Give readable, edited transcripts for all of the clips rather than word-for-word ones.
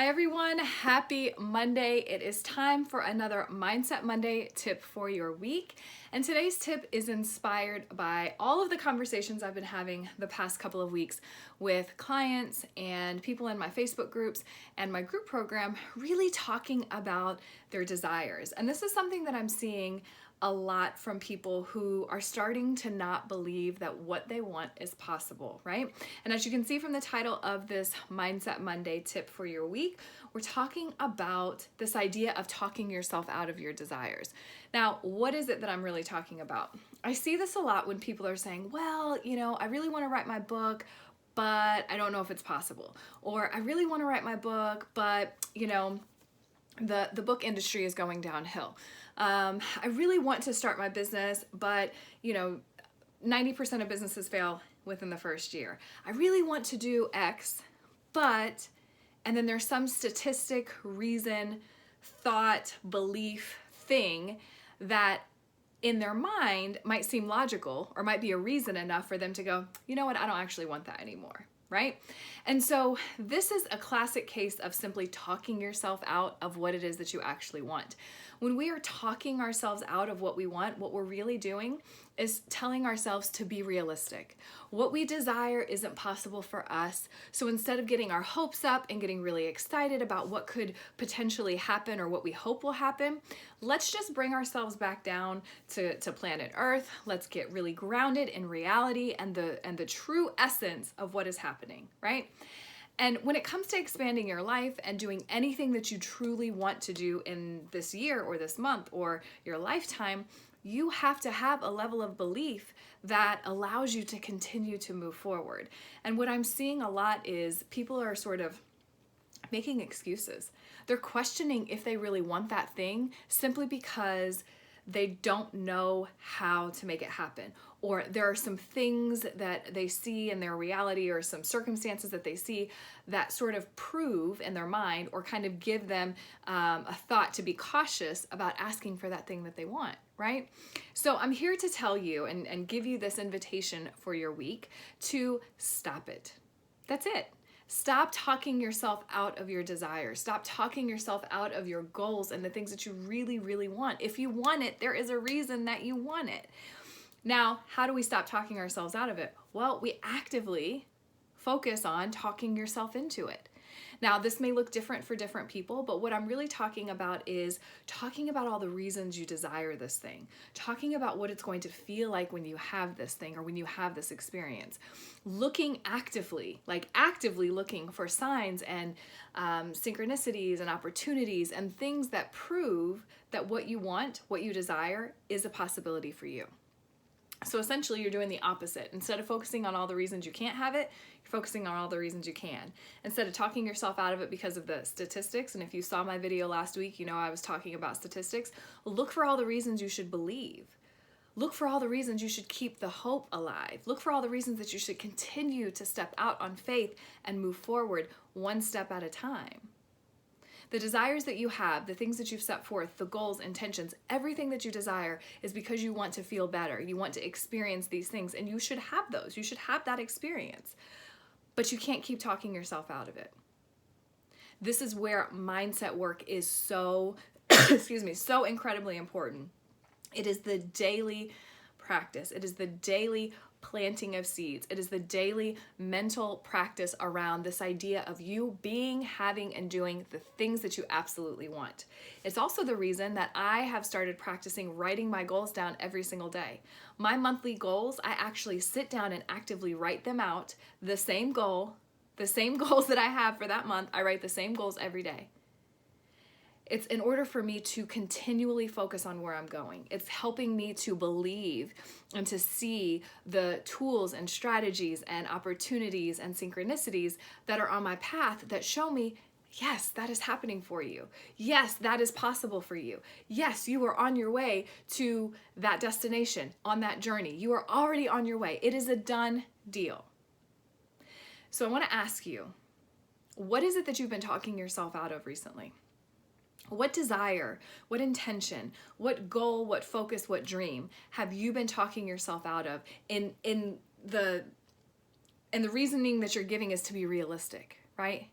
Hi everyone, happy Monday. It is time for another Mindset Monday tip for your week. And today's tip is inspired by all of the conversations I've been having the past couple of weeks with clients and people in my Facebook groups and my group program, really talking about their desires. And this is something that I'm seeing a lot from people who are starting to not believe that what they want is possible, right? And as you can see from the title of this Mindset Monday tip for your week, we're talking about this idea of talking yourself out of your desires. Now, what is it that I'm really talking about? I see this a lot when people are saying, well, I really want to write my book, but I don't know if it's possible. Or I really want to write my book, but the book industry is going downhill. I really want to start my business, but 90% of businesses fail within the first year. I really want to do X, but, and then there's some statistic, reason, thought, belief, thing that in their mind might seem logical or might be a reason enough for them to go, you know what, I don't actually want that anymore. Right? And so this is a classic case of simply talking yourself out of what it is that you actually want. When we are talking ourselves out of what we want, what we're really doing is telling ourselves to be realistic. What we desire isn't possible for us. So instead of getting our hopes up and getting really excited about what could potentially happen or what we hope will happen, let's just bring ourselves back down to planet Earth. Let's get really grounded in reality and the true essence of what is happening, right? And when it comes to expanding your life and doing anything that you truly want to do in this year or this month or your lifetime, you have to have a level of belief that allows you to continue to move forward. And what I'm seeing a lot is people are sort of making excuses. They're questioning if they really want that thing simply because they don't know how to make it happen. Or there are some things that they see in their reality or some circumstances that they see that sort of prove in their mind or kind of give them a thought to be cautious about asking for that thing that they want, right? So I'm here to tell you and give you this invitation for your week to stop it. That's it. Stop talking yourself out of your desires. Stop talking yourself out of your goals and the things that you really, really want. If you want it, there is a reason that you want it. Now, how do we stop talking ourselves out of it? Well, we actively focus on talking yourself into it. Now, this may look different for different people, but what I'm really talking about is talking about all the reasons you desire this thing, talking about what it's going to feel like when you have this thing or when you have this experience, looking actively looking for signs and synchronicities and opportunities and things that prove that what you want, what you desire, is a possibility for you. So essentially, you're doing the opposite. Instead of focusing on all the reasons you can't have it, you're focusing on all the reasons you can. Instead of talking yourself out of it because of the statistics, and if you saw my video last week, I was talking about statistics, look for all the reasons you should believe. Look for all the reasons you should keep the hope alive. Look for all the reasons that you should continue to step out on faith and move forward one step at a time. The desires that you have, the things that you've set forth, the goals, intentions, everything that you desire is because you want to feel better. You want to experience these things, and you should have those. You should have that experience. But you can't keep talking yourself out of it. This is where mindset work is so, so incredibly important. It is the daily practice. It is the daily planting of seeds. It is the daily mental practice around this idea of you being, having, and doing the things that you absolutely want. It's also the reason that I have started practicing writing my goals down every single day. My monthly goals, I actually sit down and actively write them out. The same goals that I have for that month, I write the same goals every day. It's in order for me to continually focus on where I'm going. It's helping me to believe and to see the tools and strategies and opportunities and synchronicities that are on my path that show me, yes, that is happening for you. Yes, that is possible for you. Yes, you are on your way to that destination, on that journey. You are already on your way. It is a done deal. So I want to ask you, what is it that you've been talking yourself out of recently? What desire, what intention, what goal, what focus, what dream have you been talking yourself out of in the reasoning that you're giving is to be realistic, right?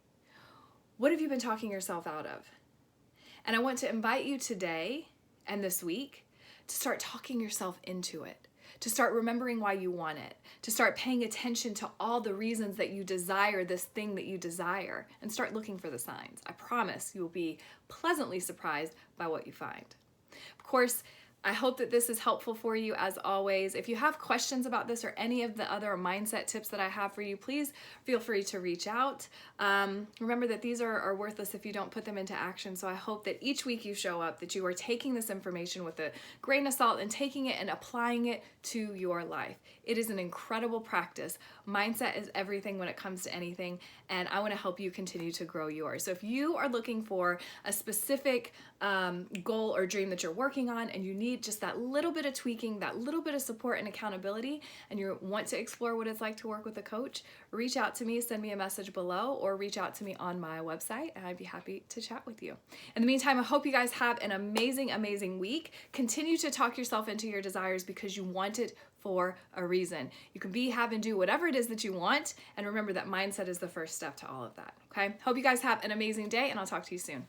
What have you been talking yourself out of? And I want to invite you today and this week to start talking yourself into it, to start remembering why you want it, to start paying attention to all the reasons that you desire this thing that you desire, and start looking for the signs. I promise you will be pleasantly surprised by what you find. Of course, I hope that this is helpful for you as always. If you have questions about this or any of the other mindset tips that I have for you, please feel free to reach out. Remember that these are worthless if you don't put them into action. So I hope that each week you show up, that you are taking this information with a grain of salt and taking it and applying it to your life. It is an incredible practice. Mindset is everything when it comes to anything, and I want to help you continue to grow yours. So if you are looking for a specific goal or dream that you're working on, and you need just that little bit of tweaking, that little bit of support and accountability, and you want to explore what it's like to work with a coach, reach out to me, send me a message below, or reach out to me on my website, and I'd be happy to chat with you. In the meantime, I hope you guys have an amazing, amazing week. Continue to talk yourself into your desires because you want it for a reason. You can be, have, and do whatever it is that you want, and remember that mindset is the first step to all of that, okay? Hope you guys have an amazing day, and I'll talk to you soon.